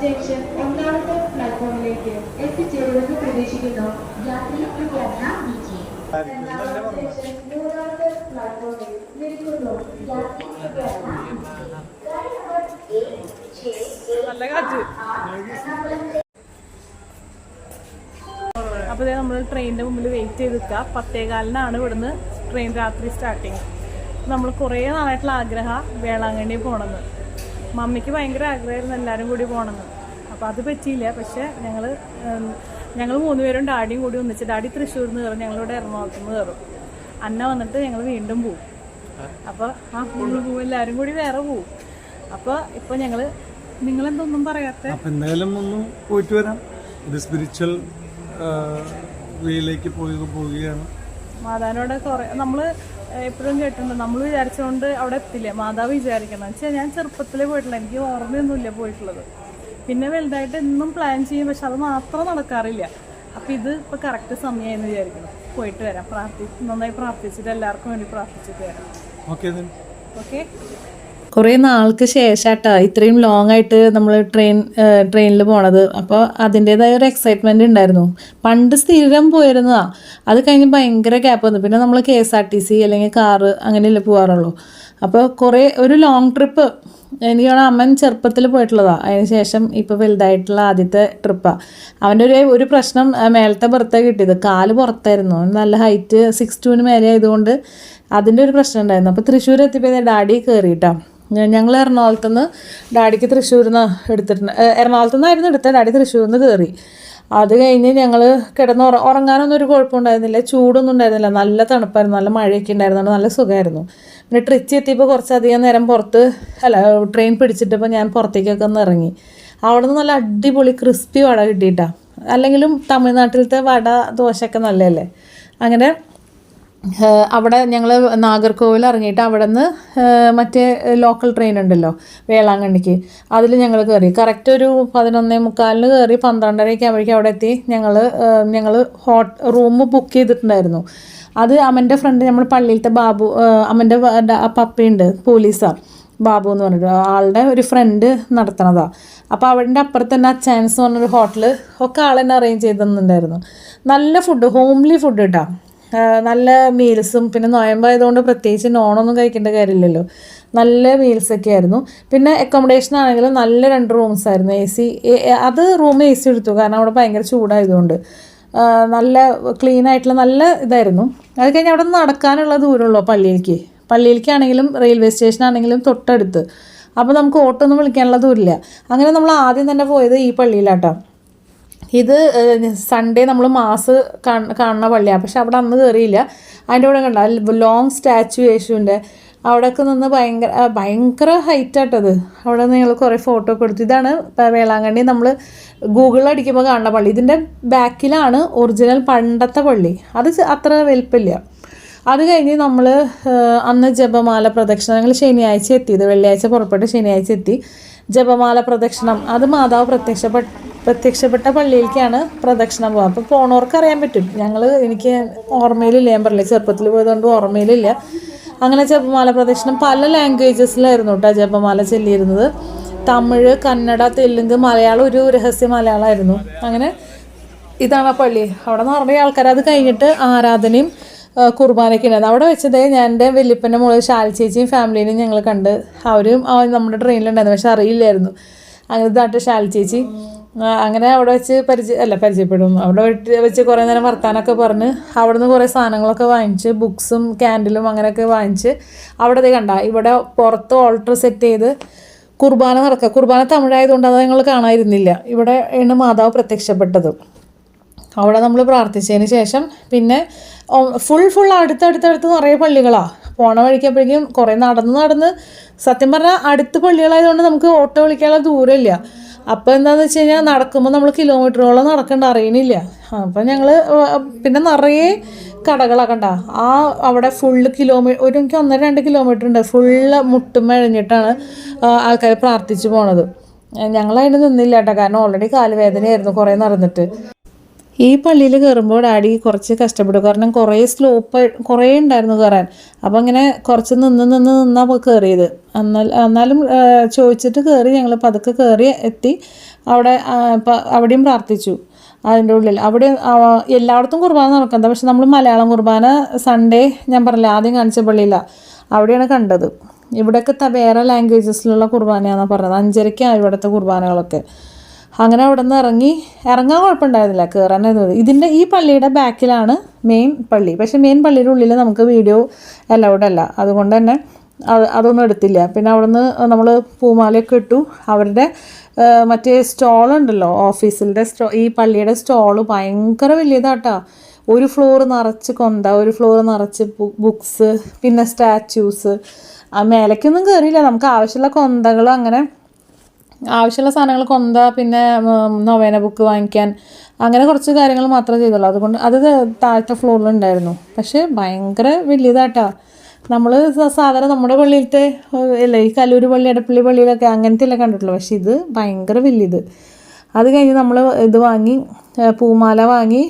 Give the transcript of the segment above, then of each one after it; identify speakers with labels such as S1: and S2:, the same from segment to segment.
S1: Junction ഒന്നാമത്തെ പ്ലാറ്റ്ഫോമിലേക്ക് എത്തിച്ചേരുമെന്ന് പ്രതീക്ഷിക്കുന്നു. രണ്ടാമത്തെ ജംഗ്ഷൻ മൂന്നാമത്തെ പ്ലാറ്റ്ഫോമിൽ നിൽക്കുന്നു.
S2: അപ്പോൾ നമ്മൾ ട്രെയിനിൻ്റെ മുമ്പിൽ വെയിറ്റ് ചെയ്ത് നിൽക്കുക. 10:15 ഇവിടുന്ന് ട്രെയിൻ രാത്രി സ്റ്റാർട്ടിങ്. നമ്മൾ കുറേ നാളായിട്ടുള്ള ആഗ്രഹം വേളാങ്കണ്ണി പോകണമെന്ന്. മമ്മിക്ക് ഭയങ്കര ആഗ്രഹമായിരുന്നു എല്ലാവരും കൂടി പോകണമെന്ന്. അപ്പോൾ അത് പറ്റിയില്ല. പക്ഷേ ഞങ്ങൾ 3 പേരും ഡാഡിയും കൂടി ഒന്നിച്ച്, ഡാഡി തൃശ്ശൂരിൽ നിന്ന് കയറും, ഞങ്ങളിവിടെ എറണാകുളത്ത് നിന്ന് കയറും. അന്ന വന്നിട്ട് ഞങ്ങൾ വീണ്ടും പോവും. അപ്പോൾ പോവും, എല്ലാവരും കൂടി വേറെ പോവും. അപ്പോൾ ഇപ്പോൾ ഞങ്ങൾ നിങ്ങളെന്തൊന്നും പറയാത്ത
S3: എന്തായാലും ഒന്ന് പോയിട്ട് വരാം. ഒരു സ്പിരിച്വൽ വേയിലേക്ക് പോവുകയാണ്.
S2: മാതാവിനോട് കുറേ നമ്മൾ എപ്പോഴും കേട്ടിട്ടുണ്ട്. നമ്മൾ വിചാരിച്ചുകൊണ്ട് അവിടെ എത്തില്ല, മാതാവ് വിചാരിക്കണം. വെച്ചാൽ ഞാൻ ചെറുപ്പത്തിലേ പോയിട്ടില്ല, എനിക്ക് ഓർമ്മയൊന്നുമില്ല പോയിട്ടുള്ളത്. പിന്നെ വലുതായിട്ട് എന്നും പ്ലാൻ ചെയ്യും, പക്ഷെ അത് മാത്രം നടക്കാറില്ല. അപ്പോൾ ഇത് ഇപ്പോൾ കറക്റ്റ് സമയമായെന്ന് വിചാരിക്കണം. പോയിട്ട് വരാം. നന്നായി പ്രാർത്ഥിച്ചിട്ട് എല്ലാവർക്കും വേണ്ടി പ്രാർത്ഥിച്ചിട്ട് വരാം. ഓക്കെ.
S4: കുറേ നാൾക്ക് ശേഷമായിട്ടാ ഇത്രയും ലോങ് ആയിട്ട് നമ്മൾ ട്രെയിനിൽ പോണത്. അപ്പോൾ അതിൻ്റേതായ ഒരു എക്സൈറ്റ്മെൻറ്റ് ഉണ്ടായിരുന്നു. പണ്ട് സ്ഥിരം പോയിരുന്നതാണ്. അത് കഴിഞ്ഞ് ഭയങ്കര ഗ്യാപ്പ് വന്നു. പിന്നെ നമ്മൾ KSRTC അല്ലെങ്കിൽ കാറ് അങ്ങനെയല്ലേ പോകാറുള്ളൂ. അപ്പോൾ ഒരു ലോങ് ട്രിപ്പ് എനിക്കാണ് അമ്മൻ ചെറുപ്പത്തിൽ പോയിട്ടുള്ളതാണ്. അതിന് ശേഷം ഇപ്പോൾ വലുതായിട്ടുള്ള ആദ്യത്തെ ട്രിപ്പാണ്. അവൻ്റെ ഒരു പ്രശ്നം, മേലത്തെ ബർത്താണ് കിട്ടിയത്. കാല് പുറത്തായിരുന്നു. നല്ല ഹൈറ്റ് 6'2" മേലെ ആയതുകൊണ്ട് അതിൻ്റെ ഒരു പ്രശ്നം ഉണ്ടായിരുന്നു. അപ്പോൾ തൃശ്ശൂർ എത്തിയപ്പോൾ ഡാഡി കയറിയിട്ടാണ്. ഞങ്ങൾ എറണാകുളത്ത് നിന്ന് ഡാഡിക്ക് തൃശ്ശൂരിൽ നിന്ന് എടുത്തിട്ടുണ്ട്. എറണാകുളത്ത് നിന്നായിരുന്നു എടുത്തത്. ഡാഡി തൃശ്ശൂരിൽ നിന്ന് കയറി. അത് കഴിഞ്ഞ് ഞങ്ങൾ കിടന്ന് ഉറങ്ങാനൊന്നും ഒരു കുഴപ്പമുണ്ടായിരുന്നില്ല. ചൂടൊന്നും ഉണ്ടായിരുന്നില്ല. നല്ല തണുപ്പായിരുന്നു. നല്ല മഴയൊക്കെ ഉണ്ടായിരുന്നു. നല്ല സുഖമായിരുന്നു. പിന്നെ ട്രിച്ചി എത്തിയപ്പോൾ കുറച്ചധികം നേരം ട്രെയിൻ പിടിച്ചിട്ടപ്പോൾ ഞാൻ പുറത്തേക്കൊക്കെ ഒന്ന് ഇറങ്ങി. അവിടെ നിന്ന് നല്ല അടിപൊളി ക്രിസ്പി വട കിട്ടിയിട്ടാണ്. അല്ലെങ്കിലും തമിഴ്നാട്ടിലത്തെ വട ദോശയൊക്കെ നല്ലതല്ലേ. അങ്ങനെ അവിടെ ഞങ്ങൾ നാഗർകോവിൽ ഇറങ്ങിയിട്ട് അവിടെ നിന്ന് മറ്റേ ലോക്കൽ ട്രെയിൻ ഉണ്ടല്ലോ വേളാങ്കണ്ണിക്ക്, അതിൽ ഞങ്ങൾ കയറി. കറക്റ്റ് ഒരു 11:45 കയറി 12:30 ആകുമ്പോഴേക്കും അവിടെ എത്തി. ഞങ്ങൾ റൂം ബുക്ക് ചെയ്തിട്ടുണ്ടായിരുന്നു. അത് അമ്മൻ്റെ ഫ്രണ്ട്, നമ്മൾ പള്ളിയിലത്തെ ബാബു, അമ്മൻ്റെ പപ്പയുണ്ട്, പോലീസാണ് ബാബു എന്ന് പറഞ്ഞിട്ട്, ആളുടെ ഒരു ഫ്രണ്ട് നടത്തണതാണ്. അപ്പോൾ അവരുടെ അപ്പുറത്ത് തന്നെ ചാൻസ് എന്ന് പറഞ്ഞൊരു ഹോട്ടൽ ഒക്കെ ആളെന്നെ അറേഞ്ച് ചെയ്ത് തന്നിട്ടുണ്ടായിരുന്നു. നല്ല ഫുഡ്, ഹോംലി ഫുഡ് കേട്ടോ. നല്ല മീൽസും, പിന്നെ നോയമ്പായതുകൊണ്ട് പ്രത്യേകിച്ച് നോണൊന്നും കഴിക്കേണ്ട കാര്യമില്ലല്ലോ. നല്ല മീൽസൊക്കെ ആയിരുന്നു. പിന്നെ അക്കോമഡേഷൻ ആണെങ്കിലും നല്ല 2 റൂംസ് ആയിരുന്നു. അത് റൂം AC എടുത്തു, കാരണം അവിടെ ഭയങ്കര ചൂടായതുകൊണ്ട്. നല്ല ക്ലീൻ ആയിട്ടുള്ള നല്ല ഇതായിരുന്നു. അത് കഴിഞ്ഞ് അവിടെ നിന്ന് നടക്കാനുള്ള ദൂരമുള്ളൂ പള്ളിയിലേക്കാണെങ്കിലും റെയിൽവേ സ്റ്റേഷൻ ആണെങ്കിലും തൊട്ടടുത്ത്. അപ്പോൾ നമുക്ക് ഓട്ടോ ഒന്നും വിളിക്കാനുള്ള ദൂരമില്ല. അങ്ങനെ നമ്മൾ ആദ്യം തന്നെ പോയത് ഈ പള്ളിയിലാട്ടോ. ഇത് സൺഡേ നമ്മൾ മാസ് കാണുന്ന പള്ളിയാണ്. പക്ഷെ അവിടെ അന്ന് കയറിയില്ല. അതിൻ്റെ കൂടെ കണ്ട ലോങ് സ്റ്റാച്ചു യേശുവിൻ്റെ അവിടെയൊക്കെ നിന്ന് ഭയങ്കര ഹൈറ്റായിട്ടത്. അവിടെ നിന്ന് ഞങ്ങൾ കുറേ ഫോട്ടോ ഒക്കെ എടുത്തു. ഇതാണ് വേളാങ്കണ്ണി നമ്മൾ ഗൂഗിളിൽ അടിക്കുമ്പോൾ കാണുന്ന പള്ളി. ഇതിൻ്റെ ബാക്കിലാണ് ഒറിജിനൽ പണ്ടത്തെ പള്ളി. അത് അത്ര വലിപ്പമില്ല. അത് കഴിഞ്ഞ് നമ്മൾ അന്ന് ജപമാല പ്രദക്ഷിണം, ഞങ്ങൾ ശനിയാഴ്ച എത്തിയത്, വെള്ളിയാഴ്ച പുറപ്പെട്ട് ശനിയാഴ്ച എത്തി. ജപമാല പ്രദക്ഷിണം അത് മാതാവ് പ്രത്യക്ഷപ്പെട്ട പള്ളിയിലേക്കാണ് പ്രദക്ഷിണം പോകുക. അപ്പോൾ പോണവർക്ക് അറിയാൻ പറ്റും. എനിക്ക് ഓർമ്മയിലില്ല, ഞാൻ പറഞ്ഞില്ല ചെറുപ്പത്തിൽ പോയതുകൊണ്ട് ഓർമ്മയിലില്ല. അങ്ങനെ ജപമാല പ്രദക്ഷിണം പല ലാംഗ്വേജസിലായിരുന്നു കേട്ടോ ജപമാല ചൊല്ലിയിരുന്നത്. തമിഴ്, കന്നഡ, തെലുങ്ക്, മലയാളം, ഒരു രഹസ്യ മലയാളമായിരുന്നു. അങ്ങനെ ഇതാണ് ആ പള്ളി. അവിടെ നിറയെ ആൾക്കാർ. അത് കഴിഞ്ഞിട്ട് ആരാധനയും കുർബാനയൊക്കെ ഉണ്ടായിരുന്നു. അവിടെ വെച്ചതേ ഞാൻ എൻ്റെ വല്യപ്പൻ്റെ മോള് ശാൽ ചേച്ചിയും ഫാമിലീനെയും ഞങ്ങൾ കണ്ട്. അവരും നമ്മുടെ ട്രെയിനിലുണ്ടായിരുന്നു, പക്ഷെ അറിയില്ലായിരുന്നു. അങ്ങനെ ഇതായിട്ട് ശാൽ ചേച്ചി അങ്ങനെ അവിടെ വെച്ച് പരിചയപ്പെടും. അവിടെ വെച്ച് കുറേ നേരം വർത്താനമൊക്കെ പറഞ്ഞ് അവിടെ നിന്ന് കുറേ സാധനങ്ങളൊക്കെ വാങ്ങിച്ച്, ബുക്സും ക്യാൻഡിലും അങ്ങനെയൊക്കെ വാങ്ങിച്ച് അവിടെ കണ്ട ഇവിടെ പുറത്ത് ഓൾട്ടർ സെറ്റ് ചെയ്ത് കുർബാന നടക്കുക. കുർബാന തമിഴായതുകൊണ്ട് അത് ഞങ്ങൾ കാണാതിരുന്നില്ല. ഇവിടെ ആണ് മാതാവ് പ്രത്യക്ഷപ്പെട്ടത്. അവിടെ നമ്മൾ പ്രാർത്ഥിച്ചതിന് ശേഷം പിന്നെ ഫുൾ അടുത്തടുത്ത് നിറയെ പള്ളികളാണ്. പോണ വഴിക്കപ്പോഴേക്കും കുറേ നടന്ന് സത്യം പറഞ്ഞാൽ അടുത്ത് പള്ളികളായതുകൊണ്ട് നമുക്ക് ഓട്ടോ വിളിക്കാനുള്ള ദൂരമില്ല. അപ്പോൾ എന്താണെന്ന് വെച്ച് കഴിഞ്ഞാൽ നടക്കുമ്പോൾ നമ്മൾ കിലോമീറ്ററോളം നടക്കേണ്ട അറിയണില്ല. അപ്പം ഞങ്ങൾ പിന്നെ നിറയെ കടകളാക്കണ്ട അവിടെ ഫുള്ള് എനിക്ക് 1-2 കിലോമീറ്റർ ഉണ്ട്. ഫുള്ള് മുട്ടുമഴഞ്ഞിട്ടാണ് ആൾക്കാർ പ്രാർത്ഥിച്ചു പോണത്. ഞങ്ങളതിന് നിന്നില്ല കേട്ടോ, കാരണം ഓൾറെഡി കാലുവേദനയായിരുന്നു കുറേ നടന്നിട്ട്. ഈ പള്ളിയിൽ കയറുമ്പോൾ ഡാഡി കുറച്ച് കഷ്ടപ്പെടും, കാരണം കുറേ കുറേ ഉണ്ടായിരുന്നു കയറാൻ. അപ്പോൾ അങ്ങനെ കുറച്ച് നിന്നാണ് കയറിയത്. എന്നാലും ചോദിച്ചിട്ട് കയറി. ഞങ്ങൾ പതുക്കെ കയറി എത്തി. അവിടെയും പ്രാർത്ഥിച്ചു. അതിൻ്റെ ഉള്ളിൽ അവിടെ എല്ലായിടത്തും കുർബാന നടക്കുന്നത്. പക്ഷെ നമ്മൾ മലയാളം കുർബാന സൺഡേ ഞാൻ പറഞ്ഞില്ല ആദ്യം കാണിച്ച പള്ളിയില്ല, അവിടെയാണ് കണ്ടത്. ഇവിടെയൊക്കെ വേറെ ലാംഗ്വേജസിലുള്ള കുർബാനയാണെന്നാണ് പറഞ്ഞത്. 5:30 ഇവിടുത്തെ കുർബാനകളൊക്കെ. അങ്ങനെ അവിടെ നിന്ന് ഇറങ്ങാൻ കുഴപ്പമുണ്ടായിരുന്നില്ല, കയറാനായിരുന്നു. ഈ പള്ളിയുടെ ബാക്കിലാണ് മെയിൻ പള്ളി. പക്ഷേ മെയിൻ പള്ളിയുടെ ഉള്ളിൽ നമുക്ക് വീഡിയോ അലൗഡ് അല്ല, അതുകൊണ്ട് തന്നെ അതൊന്നും എടുത്തില്ല. പിന്നെ അവിടെ നിന്ന് നമ്മൾ പൂമാലയൊക്കെ ഇട്ടു. അവരുടെ മറ്റേ സ്റ്റോളുണ്ടല്ലോ, ഓഫീസിൻ്റെ ഈ പള്ളിയുടെ സ്റ്റോള് ഭയങ്കര വലിയതാട്ടാ. ഒരു ഫ്ലോർ നിറച്ച് കൊന്ത, ഒരു ഫ്ലോർ നിറച്ച് ബുക്സ്, പിന്നെ സ്റ്റാച്യൂസ്. മേലേക്കൊന്നും കയറിയില്ല. നമുക്ക് ആവശ്യമുള്ള കൊന്തകളും അങ്ങനെ ആവശ്യമുള്ള സാധനങ്ങൾ കൊന്ത, പിന്നെ നൊവേന ബുക്ക് വാങ്ങിക്കാൻ, അങ്ങനെ കുറച്ച് കാര്യങ്ങൾ മാത്രമേ ചെയ്തുള്ളൂ. അതുകൊണ്ട് അത് താഴത്തെ ഫ്ലോറിലുണ്ടായിരുന്നു. പക്ഷേ ഭയങ്കര വലിയതാട്ടാ. നമ്മൾ സാധാരണ നമ്മുടെ പള്ളിയിലത്തെ അല്ലേ, ഈ കല്ലൂർ പള്ളി, എടപ്പള്ളി പള്ളിയിലൊക്കെ അങ്ങനത്തെ അല്ലേ കണ്ടിട്ടുള്ളൂ. പക്ഷേ ഇത് ഭയങ്കര വലിയത്. അത് കഴിഞ്ഞ് നമ്മൾ ഇത് വാങ്ങി, പൂമാല വാങ്ങി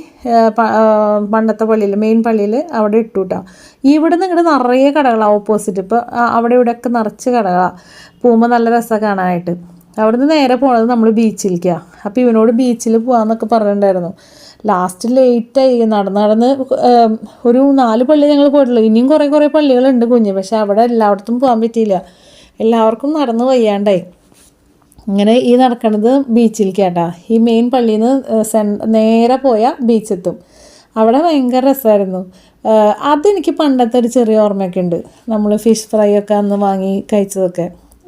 S4: പണ്ടത്തെ പള്ളിയിൽ, മെയിൻ പള്ളിയിൽ അവിടെ ഇട്ടു കേട്ടോ. ഇവിടെ നിന്ന് ഇങ്ങോട്ട് നിറയെ കടകളാണ് ഓപ്പോസിറ്റ്. ഇപ്പോൾ അവിടെ ഇവിടെയൊക്കെ നിറച്ച് കടകളാണ്. പോകുമ്പോൾ നല്ല രസമാണ് കാണാനായിട്ട്. അവിടെ നിന്ന് നേരെ പോണത് നമ്മൾ ബീച്ചിലേക്കാണ്. അപ്പോൾ ഇവനോട് ബീച്ചിൽ പോകാമെന്നൊക്കെ പറഞ്ഞിട്ടുണ്ടായിരുന്നു. ലാസ്റ്റ് ലേറ്റായി. നടന്ന് ഒരു 4 പള്ളി ഞങ്ങൾ പോയിട്ടുള്ളൂ. ഇനിയും കുറേ പള്ളികളുണ്ട് കുഞ്ഞ്. പക്ഷെ അവിടെ എല്ലായിടത്തും പോകാൻ പറ്റിയില്ല, എല്ലാവർക്കും നടന്ന് വയ്യാണ്ടായി. ഇങ്ങനെ ഈ നടക്കണത് ബീച്ചിലേക്കാട്ടാ. ഈ മെയിൻ പള്ളിയിൽ നിന്ന് നേരെ പോയാൽ ബീച്ചെത്തും. അവിടെ ഭയങ്കര രസമായിരുന്നു. അതെനിക്ക് പണ്ടത്തെ ഒരു ചെറിയ ഓർമ്മയൊക്കെ ഉണ്ട്. നമ്മൾ ഫിഷ് ഫ്രൈ ഒക്കെ അന്ന് വാങ്ങി കഴിച്ചതൊക്കെ.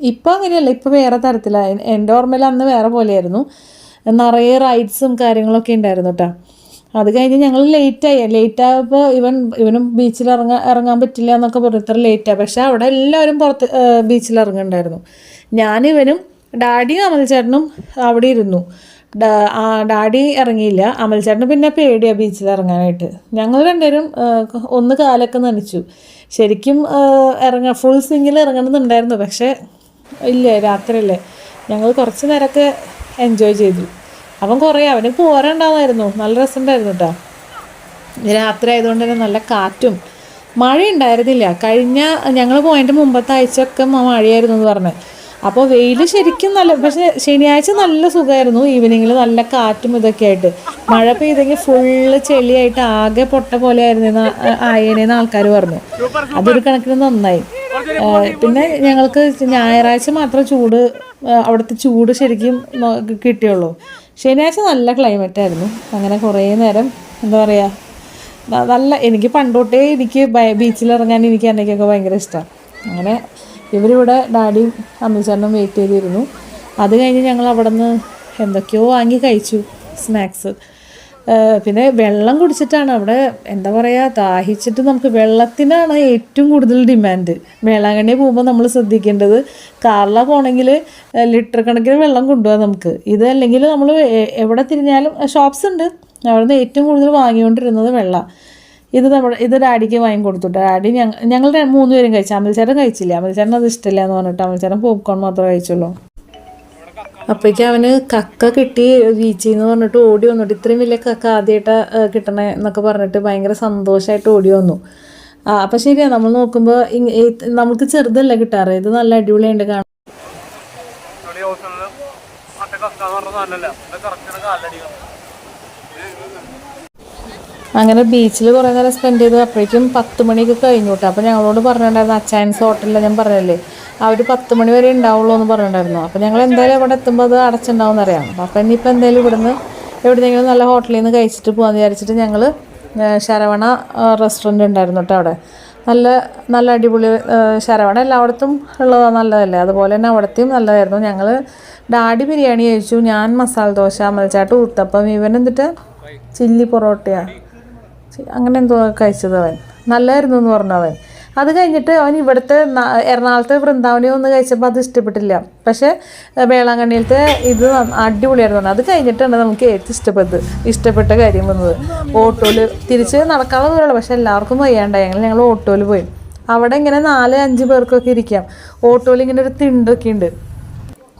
S4: ഇപ്പോൾ അങ്ങനെയല്ല, ഇപ്പോൾ വേറെ തരത്തിലാണ്. എൻ്റെ ഓർമ്മയിൽ അന്ന് വേറെ പോലെയായിരുന്നു. നിറയെ റൈഡ്സും കാര്യങ്ങളൊക്കെ ഉണ്ടായിരുന്നു കേട്ടോ. അത് കഴിഞ്ഞ് ഞങ്ങൾ ലേറ്റായപ്പോൾ ഇവനും ബീച്ചിൽ ഇറങ്ങാൻ പറ്റില്ല എന്നൊക്കെ പറഞ്ഞു. ഇത്ര ലേറ്റാണ്. പക്ഷേ അവിടെ എല്ലാവരും പുറത്ത് ബീച്ചിൽ ഇറങ്ങുന്നുണ്ടായിരുന്നു. ഞാനിവനും ഡാഡിയും അമൽച്ചേട്ടനും അവിടെ ഇരുന്നു. ഡാഡി ഇറങ്ങിയില്ല. അമൽച്ചേട്ടന് പിന്നെ പേടിയാണ് ബീച്ചിൽ ഇറങ്ങാനായിട്ട്. ഞങ്ങൾ രണ്ടുപേരും ഒന്ന് കാലൊക്കെ നനച്ചു. ശരിക്കും ഫുൾ സ്വിങ്ങിൽ ഇറങ്ങണമെന്നുണ്ടായിരുന്നു. പക്ഷേ ഇല്ല, രാത്രിയല്ലേ. ഞങ്ങൾ കുറച്ച് നേരമൊക്കെ എൻജോയ് ചെയ്തു. അവന് പോരണ്ടാവുമായിരുന്നു. നല്ല രസമുണ്ടായിരുന്നു കേട്ടോ. രാത്രി ആയതുകൊണ്ട് തന്നെ നല്ല കാറ്റും മഴ ഉണ്ടായിരുന്നില്ല. ഞങ്ങൾ പോയതിൻ്റെ മുമ്പത്തെ ആഴ്ചയൊക്കെ മഴയായിരുന്നു എന്ന് പറഞ്ഞത്. അപ്പോൾ വെയിൽ ശരിക്കും പക്ഷേ ശനിയാഴ്ച നല്ല സുഖമായിരുന്നു. ഈവനിങ്ങിൽ നല്ല കാറ്റും ഇതൊക്കെ ആയിട്ട്. മഴ പെയ്തെങ്കിൽ ഫുള്ള് ചെളിയായിട്ട് ആകെ പൊട്ട പോലെ ആയേനേന്ന് ആൾക്കാർ പറഞ്ഞു. അതൊരു കണക്കിന് നന്നായി. പിന്നെ ഞങ്ങൾക്ക് ഞായറാഴ്ച മാത്രം അവിടുത്തെ ചൂട് ശരിക്കും കിട്ടിയുള്ളൂ. ശനിയാഴ്ച നല്ല ക്ലൈമറ്റായിരുന്നു. അങ്ങനെ കുറേ നേരം എന്താ പറയുക, എനിക്ക് പണ്ടോട്ടേ ബീച്ചിലിറങ്ങാൻ എനിക്കൊക്കെ ഭയങ്കര ഇഷ്ടമാണ്. അങ്ങനെ ഇവരിവിടെ ഡാഡിയും അമ്മച്ചേട്ടനും വെയിറ്റ് ചെയ്തിരുന്നു. അത് കഴിഞ്ഞ് ഞങ്ങൾ അവിടെ നിന്ന് എന്തൊക്കെയോ വാങ്ങി കഴിച്ചു, സ്നാക്സ്. പിന്നെ വെള്ളം കുടിച്ചിട്ടാണ് അവിടെ എന്താ പറയുക, ദാഹിച്ചിട്ട് നമുക്ക് വെള്ളത്തിനാണ് ഏറ്റവും കൂടുതൽ ഡിമാൻഡ്. വേളാങ്കണ്ണി പോകുമ്പോൾ നമ്മൾ ശ്രദ്ധിക്കേണ്ടത്, കാറിലാണ് പോകണമെങ്കിൽ ലിറ്റർ കണക്കിന് വെള്ളം കൊണ്ടുപോകാം നമുക്ക്. ഇത് അല്ലെങ്കിൽ നമ്മൾ എവിടെ തിരിഞ്ഞാലും ഷോപ്സ് ഉണ്ട്, അവിടെ നിന്ന് ഏറ്റവും കൂടുതൽ വാങ്ങിക്കൊണ്ടിരുന്നത് വെള്ളം. ഇത് ഡാഡിക്ക് വാങ്ങിക്കൊടുത്തു. ഡാഡി ഞങ്ങൾ 3 പേരും കഴിച്ചു. അമൽച്ചേട്ടൻ കഴിച്ചില്ല. അമൽച്ചേട്ടൻ അത് ഇഷ്ടമില്ല എന്ന് പറഞ്ഞിട്ട് അമൽച്ചേട്ടൻ പോപ്കോൺ മാത്രമേ കഴിച്ചുള്ളൂ. അപ്പോഴേക്കും അവന് കക്ക കിട്ടി ബീച്ചിൽ നിന്ന് പറഞ്ഞിട്ട് ഓടി വന്നിട്ട്, ഇത്രയും വലിയ കക്ക ആദ്യമായിട്ട് കിട്ടണേ എന്നൊക്കെ പറഞ്ഞിട്ട് ഭയങ്കര സന്തോഷമായിട്ട് ഓടി വന്നു. അപ്പം ശരിയാണ്, നമ്മൾ നോക്കുമ്പോൾ നമുക്ക് ചെറുതല്ല കിട്ടാറ്. ഇത് നല്ല അടിപൊളിയുണ്ട് കാണാൻ. അങ്ങനെ ബീച്ചിൽ കുറേ നേരം സ്പെൻഡ് ചെയ്തു. അപ്പോഴേക്കും 10 മണിയൊക്കെ കഴിഞ്ഞു കേട്ടോ. അപ്പോൾ ഞങ്ങളോട് പറഞ്ഞിട്ടുണ്ടായിരുന്നു, അച്ചായൻസ് ഹോട്ടലിൽ ഞാൻ പറഞ്ഞല്ലേ, അവർ 10 മണി വരെ ഉണ്ടാവുള്ളൂ എന്ന് പറഞ്ഞിട്ടുണ്ടായിരുന്നു. അപ്പോൾ ഞങ്ങൾ എന്തായാലും ഇവിടെ എത്തുമ്പോൾ അത് അടച്ചിട്ടുണ്ടാവും എന്നറിയാം. അപ്പോൾ ഇനിയിപ്പോൾ എന്തായാലും ഇവിടുന്ന് എവിടെയെങ്കിലും നല്ല ഹോട്ടലിൽ നിന്ന് കഴിച്ചിട്ട് പോകാമെന്ന് വിചാരിച്ചിട്ട് ഞങ്ങൾ ശരവണ റെസ്റ്റോറൻറ്റ് ഉണ്ടായിരുന്നു കേട്ടോ. അവിടെ നല്ല അടിപൊളി ശരവണ എല്ലായിടത്തും ഉള്ളത് നല്ലതല്ലേ, അതുപോലെ തന്നെ അവിടത്തെയും നല്ലതായിരുന്നു. ഞങ്ങൾ ഡാഡി ബിരിയാണി കഴിച്ചു, ഞാൻ മസാല ദോശ, അമൽച്ചാട്ട് ഊത്തപ്പം, ഇവൻ എന്നിട്ട് ചില്ലി പൊറോട്ടയാണ് അങ്ങനെ എന്തോ കഴിച്ചത്. അവൻ നല്ലതായിരുന്നു എന്ന് പറഞ്ഞു അവൻ. അത് കഴിഞ്ഞിട്ട് അവൻ ഇവിടുത്തെ എറണാകുളത്തെ വൃന്ദാവനെ ഒന്ന് കഴിച്ചപ്പോൾ അത് ഇഷ്ടപ്പെട്ടില്ല. പക്ഷേ വേളാങ്കണ്ണിയിലത്തെ ഇത് അടിപൊളിയായിരുന്നു. അത് കഴിഞ്ഞിട്ടാണ് നമുക്ക് ഏറ്റവും ഇഷ്ടപ്പെട്ട കാര്യം വന്നത്. ഓട്ടോയിൽ തിരിച്ച് നടക്കാനുള്ള ദൂരമുള്ളൂ, പക്ഷേ എല്ലാവർക്കും വയ്യാണ്ടായി. ഞങ്ങൾ ഓട്ടോയിൽ പോയി. അവിടെ ഇങ്ങനെ 4-5 പേർക്കൊക്കെ ഇരിക്കാം. ഓട്ടോയിൽ ഇങ്ങനെ ഒരു തിണ്ടൊക്കെ ഉണ്ട്.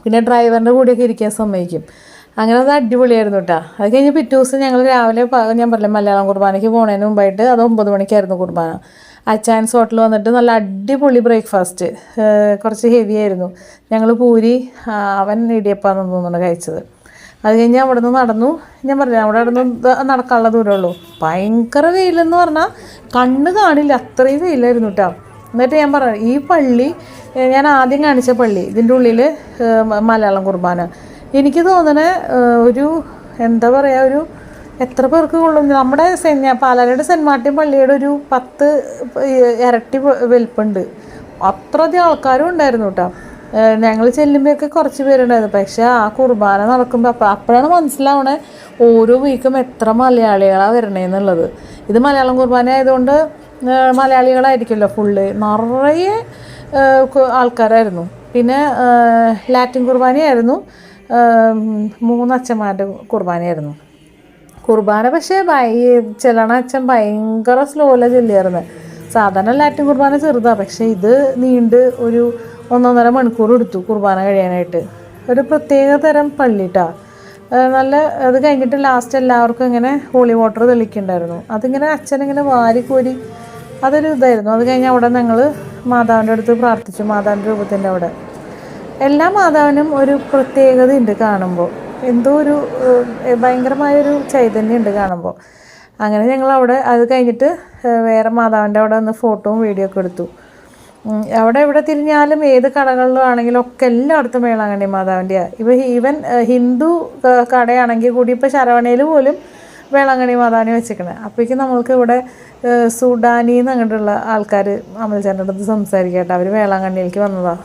S4: പിന്നെ ഡ്രൈവറിൻ്റെ കൂടെയൊക്കെ ഇരിക്കാൻ സമ്മതിക്കും. അങ്ങനെ അത് അടിപൊളിയായിരുന്നു കേട്ടോ. അത് കഴിഞ്ഞ് പിറ്റേ ദിവസം ഞങ്ങൾ രാവിലെ ഞാൻ പറഞ്ഞില്ലേ മലയാളം കുർബാനയ്ക്ക് പോകുന്നതിന് മുമ്പായിട്ട് അത് 9 മണിക്കായിരുന്നു കുർബാന. അച്ചായൻസ് ഹോട്ടൽ വന്നിട്ട് നല്ല അടിപൊളി ബ്രേക്ക്ഫാസ്റ്റ്, കുറച്ച് ഹെവി ആയിരുന്നു. ഞങ്ങൾ പൂരി, അവൻ ഇടിയപ്പാന്ന് തോന്നുന്നു കഴിച്ചത്. അത് കഴിഞ്ഞ് അവിടെ നിന്ന് നടന്നു. ഞാൻ പറഞ്ഞു അവിടെ നടന്ന് നടക്കാനുള്ള ദൂരമുള്ളൂ. ഭയങ്കര വെയിലെന്ന് പറഞ്ഞാൽ കണ്ണ് കാണില്ല, അത്രയും വെയിലായിരുന്നു കേട്ടോ. എന്നിട്ട് ഞാൻ പറഞ്ഞു ഈ പള്ളി ഞാൻ ആദ്യം കാണിച്ച പള്ളി, ഇതിൻ്റെ ഉള്ളിൽ മലയാളം കുർബാന എനിക്ക് തോന്നണേ ഒരു എന്താ പറയുക, ഒരു എത്ര പേർക്ക് കൊള്ളും, നമ്മുടെ പാലാരിയുടെ സെൻറ്റ് മാർട്ടിൻ പള്ളിയുടെ ഒരു 10 ഇരട്ടി വലിപ്പുണ്ട്. അത്രയധികം ആൾക്കാരും ഉണ്ടായിരുന്നു കേട്ടോ. ഞങ്ങൾ ചെല്ലുമ്പോഴൊക്കെ കുറച്ച് പേരുണ്ടായിരുന്നു. പക്ഷേ ആ കുർബാന നടക്കുമ്പോൾ അപ്പോഴാണ് മനസ്സിലാവണേ ഓരോ വീക്കും എത്ര മലയാളികളാണ് വരണേന്നുള്ളത്. ഇത് മലയാളം കുർബാന ആയതുകൊണ്ട് മലയാളികളായിരിക്കുമല്ലോ ഫുള്ള്, നിറയെ ആൾക്കാരായിരുന്നു. പിന്നെ ലാറ്റിൻ കുർബാനയായിരുന്നു, 3 അച്ഛന്മാരുടെ കുർബാനയായിരുന്നു. കുർബാന പക്ഷേ ചെല്ലണ അച്ഛൻ ഭയങ്കര സ്ലോയിലാണ് ചെല്ലിയായിരുന്നത്. സാധാരണ ലാറ്റിൻ കുർബാന ചെറുതാണ്, പക്ഷേ ഇത് നീണ്ട് ഒരു 1.5 മണിക്കൂർ എടുത്തു കുർബാന കഴിയാനായിട്ട്. ഒരു പ്രത്യേക തരം പള്ളിട്ടാ, നല്ല. അത് കഴിഞ്ഞിട്ട് ലാസ്റ്റ് എല്ലാവർക്കും ഇങ്ങനെ ഹോളി വാട്ടർ തെളിക്കുന്നുണ്ടായിരുന്നു. അതിങ്ങനെ അച്ഛനിങ്ങനെ വാരിക്കോരി, അതൊരു ഇതായിരുന്നു. അത് കഴിഞ്ഞ് അവിടെ ഞങ്ങൾ മാതാവിൻ്റെ അടുത്ത് പ്രാർത്ഥിച്ചു, മാതാവിൻ്റെ രൂപത്തിൻ്റെ അവിടെ. എല്ലാ മാതാവിനും ഒരു പ്രത്യേകതയുണ്ട് കാണുമ്പോൾ, എന്തോ ഒരു ഭയങ്കരമായൊരു ചൈതന്യമുണ്ട് കാണുമ്പോൾ. അങ്ങനെ ഞങ്ങൾ അവിടെ അത് കഴിഞ്ഞിട്ട് വേറെ മാതാവിൻ്റെ അവിടെ നിന്ന് ഫോട്ടോയും വീഡിയോ ഒക്കെ എടുത്തു. അവിടെ എവിടെ തിരിഞ്ഞാലും ഏത് കടകളിലും ആണെങ്കിലും ഒക്കെ എല്ലായിടത്തും വേളാങ്കണ്ണി മാതാവിൻ്റെയാണ്. ഈവൻ ഹിന്ദു കടയാണെങ്കിൽ കൂടി ഇപ്പോൾ ശരവണയിൽ പോലും വേളാങ്കണ്ണി മാതാവിനെ വെച്ചിരിക്കണേ. അപ്പോഴേക്കും നമ്മൾക്ക് ഇവിടെ സുഡാനിൽ നിന്ന് അങ്ങോട്ടുള്ള ആൾക്കാർ അമൽചാൻ്റെ അടുത്ത് സംസാരിക്കട്ടെ. അവർ വേളാങ്കണ്ണിയിലേക്ക് വന്നതാണ്.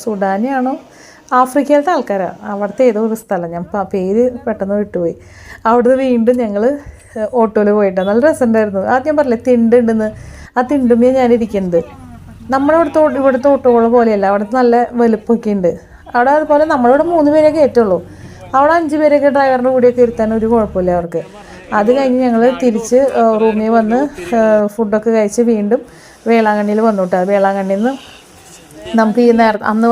S4: സുഡാനിയാണോ ആഫ്രിക്കയിലത്തെ ആൾക്കാരാണ്. അവിടുത്തെ ഏതോ ഒരു സ്ഥലം, ഞാൻ പേര് പെട്ടെന്ന് വിട്ടുപോയി. അവിടുന്ന് വീണ്ടും ഞങ്ങൾ ഓട്ടോയിൽ പോയിട്ടാണ്. നല്ല രസമുണ്ടായിരുന്നു. ആദ്യം പറഞ്ഞില്ലേ തിണ്ടുണ്ടെന്ന്, ആ തിണ്ടുമ്മേ ഞാനിരിക്കുന്നത്. നമ്മുടെ ഇവിടുത്തെ ഓട്ടോകൾ പോലെയല്ല, അവിടുത്തെ നല്ല വലുപ്പമൊക്കെ ഉണ്ട്. അവിടെ അതുപോലെ നമ്മളിവിടെ 3 പേരെ കയറ്റുള്ളൂ, അവിടെ 5 പേരൊക്കെ ഡ്രൈവറിൻ്റെ കൂടെയൊക്കെ ഇരുത്താൻ ഒരു കുഴപ്പമില്ല അവർക്ക്. അത് കഴിഞ്ഞ് ഞങ്ങൾ തിരിച്ച് റൂമിൽ വന്ന് ഫുഡൊക്കെ കഴിച്ച് വീണ്ടും വേളാങ്കണ്ണിയിൽ വന്നു കേട്ടോ. വേളാങ്കണ്ണിയിൽ നിന്ന് നമുക്ക് ഈ അന്ന്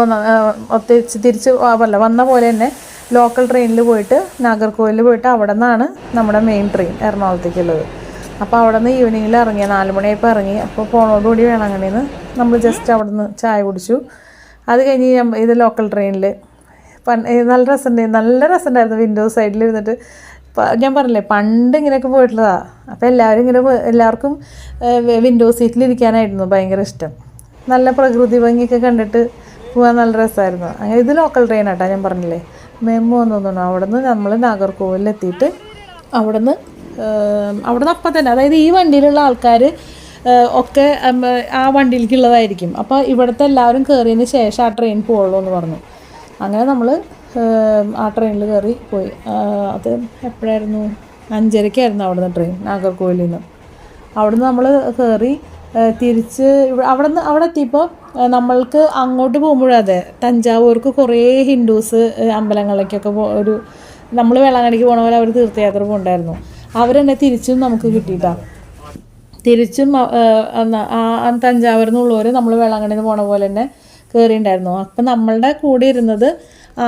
S4: തിരിച്ച് വന്ന പോലെ തന്നെ ലോക്കൽ ട്രെയിനിൽ പോയിട്ട് നാഗർകോവിലിൽ പോയിട്ട് അവിടെ നിന്നാണ് നമ്മുടെ മെയിൻ ട്രെയിൻ എറണാകുളത്തേക്കുള്ളത്. അപ്പോൾ അവിടെ നിന്ന് ഈവനിങ്ങിൽ ഇറങ്ങി, 4 മണിയായപ്പോൾ ഇറങ്ങി. അപ്പോൾ പോണോടുകൂടി വേളാങ്കണ്ണിയിൽ നിന്ന് നമ്മൾ ജസ്റ്റ് അവിടെ നിന്ന് ചായ കുടിച്ചു. അത് കഴിഞ്ഞ് ഇത് ലോക്കൽ ട്രെയിനിൽ നല്ല രസമുണ്ടായിരുന്നു. വിൻഡോ സൈഡിൽ ഇരുന്നിട്ട് ഞാൻ പറഞ്ഞില്ലേ പണ്ട് ഇങ്ങനെയൊക്കെ പോയിട്ടുള്ളതാണ്. അപ്പോൾ എല്ലാവർക്കും വിൻഡോ സീറ്റിലിരിക്കാനായിരുന്നു ഭയങ്കര ഇഷ്ടം. നല്ല പ്രകൃതി ഭംഗിയൊക്കെ കണ്ടിട്ട് പോകാൻ നല്ല രസമായിരുന്നു. അങ്ങനെ ഇത് ലോക്കൽ ട്രെയിൻ ആട്ടോ, ഞാൻ പറഞ്ഞില്ലേ മെമ്മോ എന്ന് തോന്നുന്നു. അവിടെ നിന്ന് നമ്മൾ നാഗർകോവിലെത്തിയിട്ട് അവിടെ നിന്ന് അപ്പം തന്നെ, അതായത് ഈ വണ്ടിയിലുള്ള ആൾക്കാർ ഒക്കെ ആ വണ്ടിയിലേക്കുള്ളതായിരിക്കും. അപ്പോൾ ഇവിടുത്തെ എല്ലാവരും കയറിയതിന് ശേഷം ആ ട്രെയിൻ പോകുള്ളൂ എന്ന് പറഞ്ഞു. അങ്ങനെ നമ്മൾ ആ ട്രെയിനിൽ കയറി പോയി. അത് എപ്പോഴായിരുന്നു? 5:30 അവിടുന്ന് ട്രെയിൻ നാഗർകോവിലിൽ നിന്ന്. അവിടുന്ന് നമ്മൾ കയറി തിരിച്ച് അവിടെ എത്തിയപ്പോൾ നമ്മൾക്ക് അങ്ങോട്ട് പോകുമ്പോഴതെ തഞ്ചാവൂർക്ക് കുറേ ഹിന്ദുസ് അമ്പലങ്ങളിലേക്കൊക്കെ ഒരു നമ്മൾ വേളാങ്കണ്ണിക്ക് പോണ പോലെ അവർ തീർത്ഥയാത്ര പോകുന്നുണ്ടായിരുന്നു. അവരെന്നെ തിരിച്ചും നമുക്ക് കിട്ടിയിട്ടാണ്. തിരിച്ചും തഞ്ചാവൂരിൽ നിന്നുള്ളവർ നമ്മൾ വേളാങ്കണ്ണിയിൽ നിന്ന് പോണ പോലെ തന്നെ കയറിയിട്ടുണ്ടായിരുന്നു. അപ്പം നമ്മളുടെ കൂടെ ഇരുന്നത്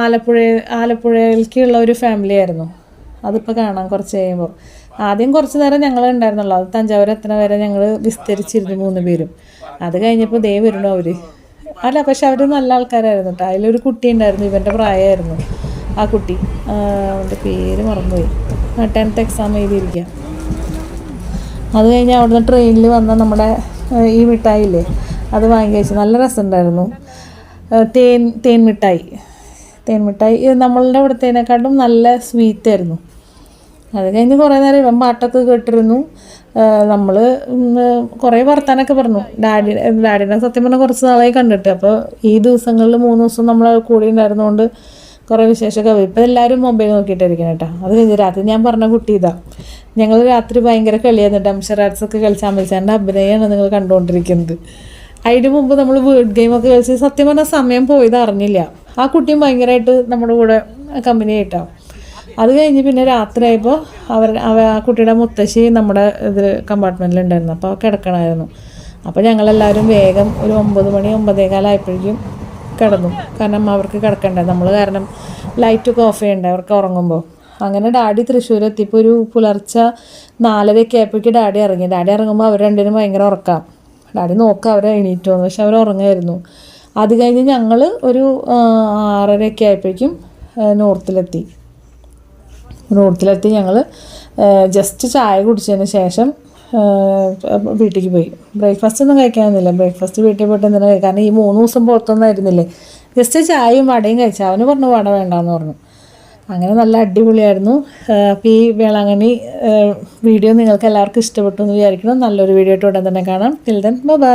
S4: ആലപ്പുഴയിലേക്കുള്ള ഒരു ഫാമിലി ആയിരുന്നു. അതിപ്പോൾ കാണാം കുറച്ച് കഴിയുമ്പോൾ. ആദ്യം കുറച്ച് നേരം ഞങ്ങൾ ഉണ്ടായിരുന്നുള്ളൂ. അത് തഞ്ചാവൂർ എത്തണ വരെ ഞങ്ങൾ വിസ്തരിച്ചിരുന്നു 3 പേരും. അത് കഴിഞ്ഞപ്പോൾ ദേ വരണു അവർ. അല്ല, പക്ഷെ അവർ നല്ല ആൾക്കാരായിരുന്നു കേട്ടോ. അതിലൊരു കുട്ടി ഉണ്ടായിരുന്നു, ഇവൻ്റെ പ്രായമായിരുന്നു ആ കുട്ടി. അവൻ്റെ പേര് മറന്നുപോയി. 10th exam എഴുതിയിരിക്കുക. അത് കഴിഞ്ഞ് അവിടുന്ന് ട്രെയിനിൽ വന്ന നമ്മുടെ ഈ മിഠായില്ലേ, അത് വാങ്ങി കഴിച്ചു. നല്ല രസമുണ്ടായിരുന്നു. തേൻ മിഠായി നമ്മളുടെ ഇവിടുത്തേനെക്കാട്ടും നല്ല സ്വീറ്റായിരുന്നു. അത് കഴിഞ്ഞ് കുറേ നേരം ഇവൻ പാട്ടൊക്കെ കേട്ടിരുന്നു. നമ്മൾ കുറേ വർത്താനൊക്കെ പറഞ്ഞു. ഡാഡിനെ സത്യം പറഞ്ഞാൽ കുറച്ച് നാളായി കണ്ടിട്ട്. അപ്പോൾ ഈ ദിവസങ്ങളിൽ 3 ദിവസം നമ്മൾ കൂടെ ഉണ്ടായിരുന്നതുകൊണ്ട് കുറേ വിശേഷമൊക്കെ. ഇപ്പോൾ എല്ലാവരും മൊബൈൽ നോക്കിയിട്ടായിരിക്കണം കേട്ടോ. അത് കഴിഞ്ഞ് രാത്രി ഞാൻ പറഞ്ഞ കുട്ടി ഇതാണ്. ഞങ്ങൾ രാത്രി ഭയങ്കര കളിയായിരുന്നു. ഡംഷറാറ്റ്സൊക്കെ കളിച്ച് അമൽചാൻ്റെ അഭിനയമാണ് നിങ്ങൾ കണ്ടുകൊണ്ടിരിക്കുന്നത്. അതിന് മുമ്പ് നമ്മൾ വേർഡ് ഗെയിമൊക്കെ കളിച്ച് സത്യം പറഞ്ഞാൽ സമയം പോയത് അറിഞ്ഞില്ല. ആ കുട്ടിയും ഭയങ്കരമായിട്ട് നമ്മുടെ കൂടെ കമ്പനി ആയിട്ടാണ്. അത് കഴിഞ്ഞ് പിന്നെ രാത്രിയായപ്പോൾ ആ കുട്ടിയുടെ മുത്തശ്ശി നമ്മുടെ കമ്പാർട്ട്മെൻറ്റിലുണ്ടായിരുന്നു. അപ്പോൾ കിടക്കണമായിരുന്നു. അപ്പോൾ ഞങ്ങളെല്ലാവരും വേഗം ഒരു 9 മണി 9:15 ആയപ്പോഴേക്കും കിടന്നു. കാരണം അവർക്ക് കിടക്കണ്ടേ, നമ്മൾ കാരണം ലൈറ്റൊക്കെ ഓഫ് ചെയ്യണ്ടേ അവർക്ക് ഉറങ്ങുമ്പോൾ. അങ്ങനെ ഡാഡി തൃശ്ശൂർ എത്തിയപ്പോൾ ഒരു പുലർച്ചെ 4:30 ആയപ്പോഴേക്ക് ഡാഡി ഇറങ്ങി. ഡാഡി ഇറങ്ങുമ്പോൾ അവർ രണ്ടിനും ഭയങ്കര ഉറക്കാം. ഡാഡി നോക്കാം അവർ എണീറ്റ് വന്നു, പക്ഷെ അവർ ഉറങ്ങുമായിരുന്നു. അത് കഴിഞ്ഞ് ഞങ്ങൾ ഒരു 6:30 ആയപ്പോഴേക്കും നോർത്തിലെത്തി. ഞങ്ങൾ ജസ്റ്റ് ചായ കുടിച്ചതിന് ശേഷം വീട്ടിലേക്ക് പോയി. ബ്രേക്ക്ഫാസ്റ്റ് ഒന്നും കഴിക്കാനൊന്നുമില്ല. ബ്രേക്ക്ഫാസ്റ്റ് വീട്ടിൽ പോയിട്ട് എന്തിനാ കഴിക്കുക, കാരണം ഈ 3 ദിവസം പുറത്തൊന്നും ആയിരുന്നില്ലേ. ജസ്റ്റ് ചായയും വടയും കഴിച്ചു. അവന് പറഞ്ഞു വട വേണ്ടാന്ന് പറഞ്ഞു. അങ്ങനെ നല്ല അടിപൊളിയായിരുന്നു. അപ്പോൾ ഈ വേളാങ്കണ്ണി വീഡിയോ നിങ്ങൾക്ക് എല്ലാവർക്കും ഇഷ്ടപ്പെട്ടു എന്ന് വിചാരിക്കണം. നല്ലൊരു വീഡിയോ ആയിട്ട് ഉടൻ തന്നെ കാണാം. Till then bye.